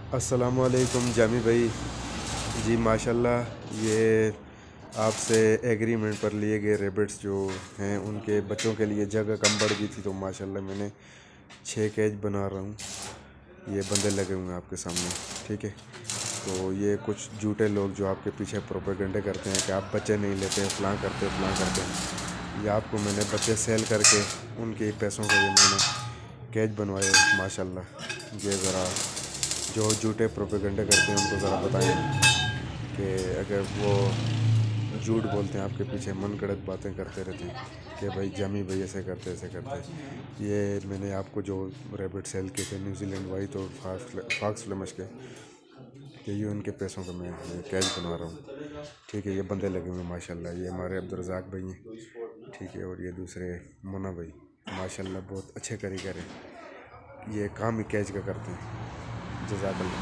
अस्सलामुअलैकुम जामी भाई। जी माशाल्लाह, ये आपसे एग्रीमेंट पर लिए गए रेबिट्स जो हैं उनके बच्चों के लिए जगह कम बढ़ गई थी, तो माशाल्लाह मैंने 6 केज बना रहा हूँ। ये बंदे लगे हुए हैं आपके सामने, ठीक है। तो ये कुछ झूठे लोग जो आपके पीछे प्रोपेगेंडे करते हैं कि आप बच्चे नहीं लेते, फलां करते हैं, ये आपको मैंने बच्चे सेल करके उनके पैसों के लिए मैंने केज बनवाए माशाल्लाह। ये ज़रा जो झूठे प्रोपेगेंडे करते हैं उनको ज़रा बताएं कि अगर वो झूठ बोलते हैं आपके पीछे, मन गढ़ंत बातें करते रहते हैं कि भाई जामी भाई ऐसे करते। ये मैंने आपको जो रैबिट सेल किए थे न्यूजीलैंड वाइट और फॉक्स फ्लेमिश के, ये उनके पैसों का मैं कैश बनवा रहा हूँ, ठीक है। ये बंदे लगे हुए माशाल्लाह। ये हमारे अब्दुर्रज़ाक भाई हैं, ठीक है। और ये दूसरे मुन्ना भाई, माशाल्लाह बहुत अच्छे कारीगर हैं, ये काम ही कैच का करते हैं। जज़ाकल्लाह।